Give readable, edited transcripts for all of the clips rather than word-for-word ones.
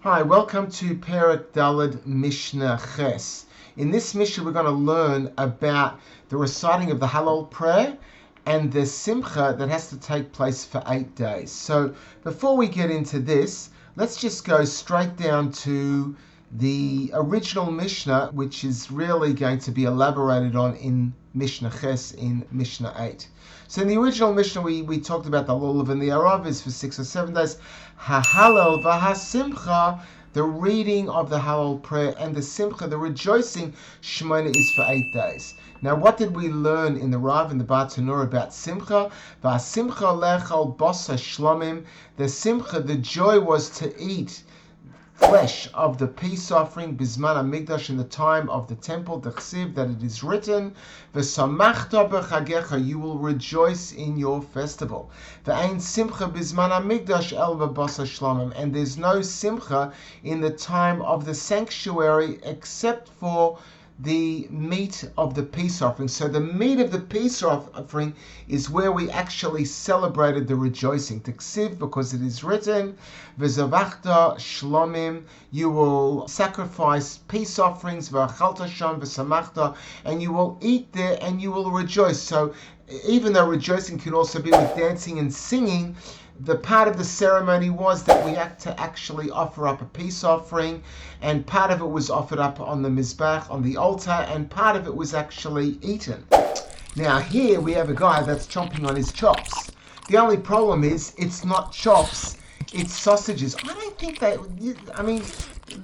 Hi, welcome to Perek Daled Mishnah Ches. In this Mishnah, we're going to learn about the reciting of the Hallel prayer and the Simcha that has to take place for 8 days. So before we get into this, let's just go straight down to the original Mishnah, which is really going to be elaborated on in Mishnah Ches in Mishnayit. So in the original Mishnah, we talked about the Lulav and the Arav is for 6 or 7 days. Hallel v'ha-simcha, the reading of the Hallel prayer, and the Simcha, the rejoicing, Shemini is for 8 days. Now, what did we learn in the Rav and the Bar Tanur about Simcha? V'ha-simcha lechal bosa shlamim. The Simcha, the joy was to eat flesh of the peace offering, bisman hamikdash, in the time of the temple, the chsiv, that it is written, v'samachta b'chagecha, you will rejoice in your festival. V'ain simcha bisman hamikdash el v'basa shlamim, and there's no simcha in the time of the sanctuary except for the meat of the peace offering. So the meat of the peace offering is where we actually celebrated the rejoicing. T'ksiv, because it is written, v'zavachta shlomim, you will sacrifice peace offerings, v'achalta sham v'samachta, and you will eat there and you will rejoice. So even though rejoicing can also be with dancing and singing, the part of the ceremony was that we had to actually offer up a peace offering, and part of it was offered up on the mizbach, on the altar, and part of it was actually eaten. Now here we have a guy that's chomping on his chops. The only problem is it's not chops, it's sausages. I don't think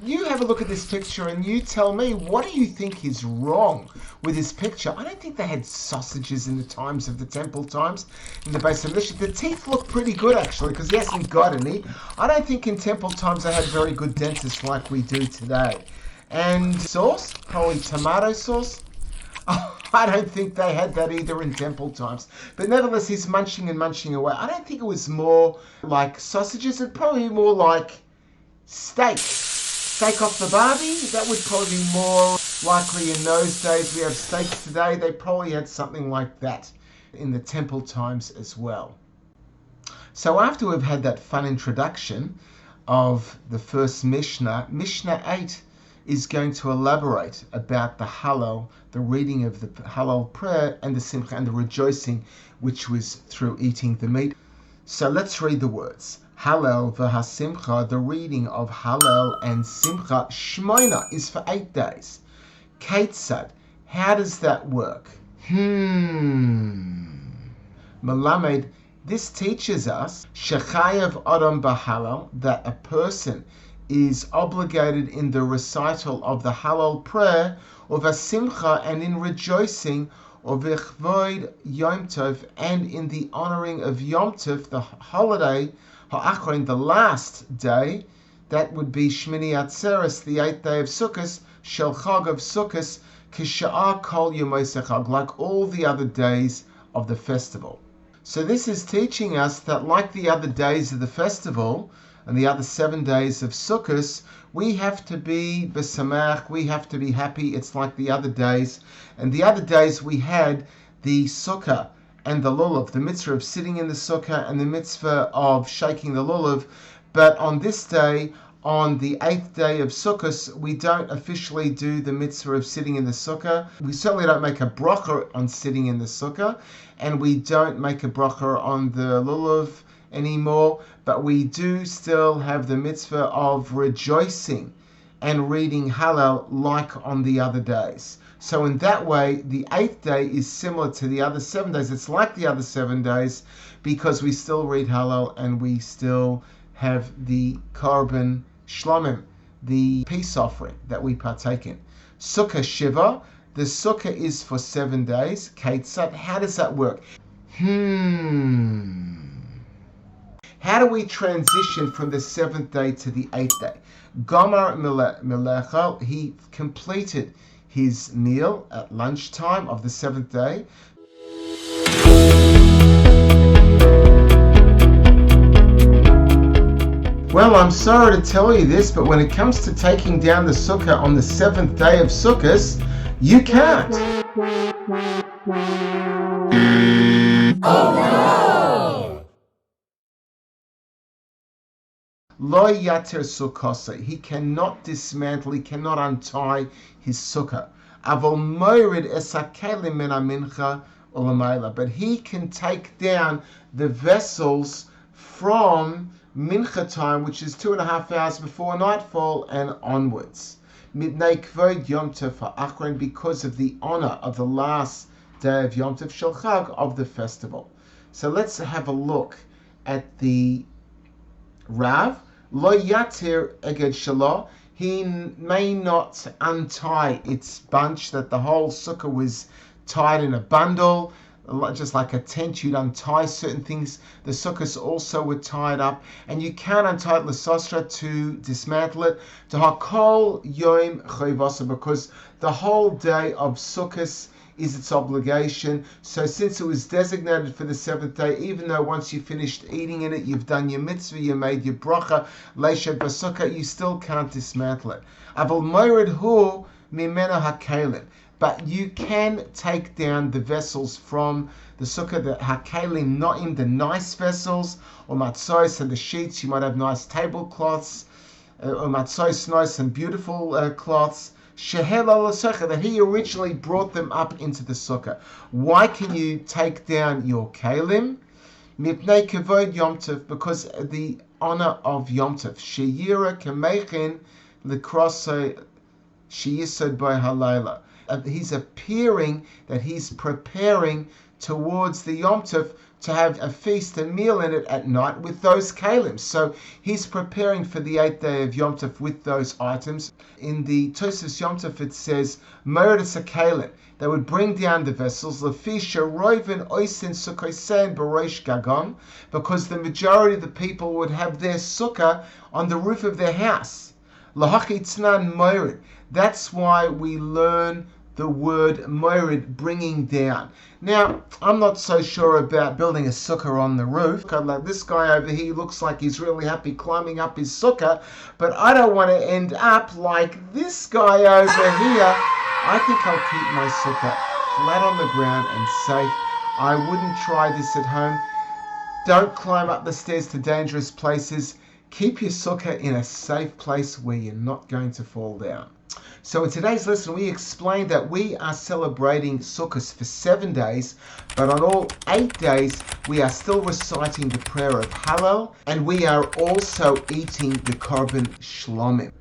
you have a look at this picture and you tell me, what do you think is wrong with this picture? I don't think they had sausages in the times of the temple times, in the base of Mishnah. The teeth look pretty good actually, because he hasn't got any. I don't think in temple times they had very good dentists like we do today. And sauce, probably tomato sauce. I don't think they had that either in temple times. But nevertheless, he's munching and munching away. I don't think it was more like sausages, and probably more like steak. Steak off the barbie, that would probably be more likely in those days. We have steaks today. They probably had something like that in the temple times as well. So after we've had that fun introduction of the first Mishnah, Mishnayit is going to elaborate about the Hallel, the reading of the Hallel prayer, and the Simcha, and the rejoicing, which was through eating the meat. So let's read the words. Hallel v'ha-simcha, the reading of Hallel and Simcha, Shmoina, is for 8 days. Kaitzad, how does that work? Melamed, this teaches us, shechayav adam b'Hallel, that a person is obligated in the recital of the Hallel prayer, or v'simcha, and in rejoicing, or v'chvoid Yom Tov, and in the honoring of Yom Tov, the holiday, ha'achron, the last day, that would be Shemini Atzeres, the 8th day of Sukkas, shel chag of Sukkas, k'sha'ar kol yomei chag, like all the other days of the festival. So this is teaching us that like the other days of the festival, and the other 7 days of Sukkos, we have to be besamach, we have to be happy. It's like the other days. And the other days we had the Sukkah and the lulav, the mitzvah of sitting in the Sukkah and the mitzvah of shaking the lulav. But on this day, on the 8th day of Sukkos, we don't officially do the mitzvah of sitting in the Sukkah. We certainly don't make a bracha on sitting in the Sukkah, and we don't make a bracha on the lulav anymore, but we do still have the mitzvah of rejoicing and reading Hallel like on the other days. So in that way, the 8th day is similar to the other 7 days. It's like the other 7 days because we still read Hallel and we still have the Korbon Shlamim, the peace offering that we partake in. Sukkah Shiva, the Sukkah is for 7 days. Kaitzad, how does that work? How do we transition from the 7th day to the 8th day? Gomar Melechel, he completed his meal at lunchtime of the 7th day. Well, I'm sorry to tell you this, but when it comes to taking down the Sukkah on the 7th day of Succas, you can't. Oh no! Lo yater sukkasa. He cannot dismantle, he cannot untie his sukkah. Avol moirid es haKailim min hamincha ulamayla. But he can take down the vessels from mincha time, which is 2.5 hours before nightfall and onwards. Midnei kvod Yom Tov ha'achron, because of the honor of the last day of Yom Tov Shel Chag, of the festival. So let's have a look at the Rav. Lo yatir eged shelo. He may not untie its bunch, that the whole sukkah was tied in a bundle, just like a tent. You'd untie certain things. The Succas also were tied up, and you can't untie it l'sosra, to dismantle it, to hakol yom chayvasa, because the whole day of Succas is its obligation. So since it was designated for the 7th day, even though once you finished eating in it, you've done your mitzvah, you made your bracha, leished b'sukkah, you still can't dismantle it. Avol moirid hu mimena haKailim. But you can take down the vessels from the sukkah, the haKailim, not in the nice vessels, or matzos and the sheets. You might have nice tablecloths, or matzos, nice and beautiful cloths, that he originally brought them up into the sukkah. Why can you take down your Kailim? Mipnei kavod Yom Tov, because the honor of Yom Tov. Sheyira kamechin l'krosei sheyisod by Hallel. He's appearing that he's preparing towards the Yom Tov to have a feast, a meal in it at night with those Kailim. So he's preparing for the 8th day of Yom Tov with those items. In the Tosfos Yom Tov it says, Meridas Kailim. They would bring down the vessels, Lefisha Roivin Oisin Sukkosen Barosh Gagon, because the majority of the people would have their sukkah on the roof of their house. Lahachitznan Morid. That's why we learn the word morid, bringing down. Now, I'm not so sure about building a sukkah on the roof. Like this guy over here looks like he's really happy climbing up his sukkah, but I don't want to end up like this guy over here. I think I'll keep my sukkah flat on the ground and safe. I wouldn't try this at home. Don't climb up the stairs to dangerous places. Keep your sukkah in a safe place where you're not going to fall down. So in today's lesson, we explained that we are celebrating Sukkos for 7 days, but on all 8 days, we are still reciting the prayer of Hallel, and we are also eating the Korbon Shlamim.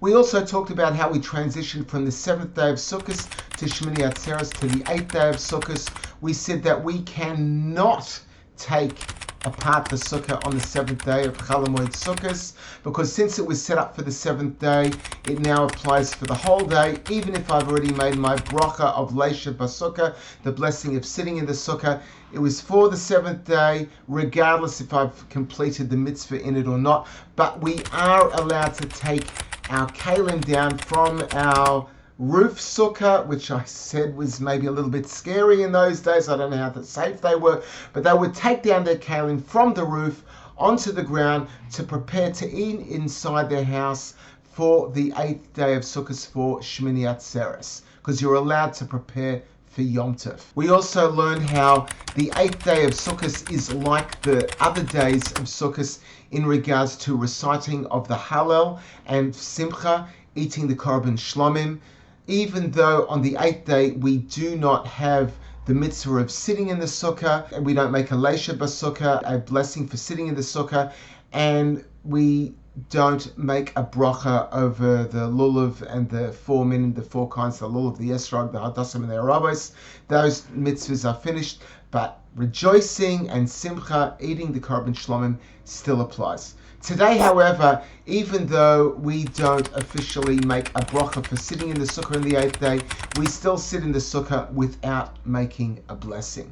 We also talked about how we transitioned from the 7th day of Sukkos to Shemini Atzeres to the 8th day of Sukkos. We said that we cannot take apart the sukkah on the 7th day of Chal Hamoed Sukkos, because since it was set up for the 7th day, it now applies for the whole day. Even if I've already made my bracha of leisha b'sukkah, the blessing of sitting in the sukkah, it was for the 7th day, regardless if I've completed the mitzvah in it or not. But we are allowed to take our Kailim down from our roof sukkah, which I said was maybe a little bit scary in those days. I don't know how safe they were, but they would take down their Kailim from the roof onto the ground to prepare to eat inside their house for the 8th day of Sukkot for Shemini Atzeres, because you're allowed to prepare for Yom Tov. We also learned how the 8th day of Sukkot is like the other days of Sukkot in regards to reciting of the Hallel and Simcha, eating the Korbon Shlamim. Even though on the 8th day we do not have the mitzvah of sitting in the sukkah, and we don't make a leisha b'sukkah, a blessing for sitting in the sukkah, and we don't make a bracha over the lulav and the 4 min, the 4 kinds, the lulav, the esrog, the hadassim, and the arabos. Those mitzvahs are finished, but rejoicing and simcha, eating the Korbon Shlamim, still applies. Today, however, even though we don't officially make a bracha for sitting in the sukkah on the 8th day, we still sit in the sukkah without making a blessing.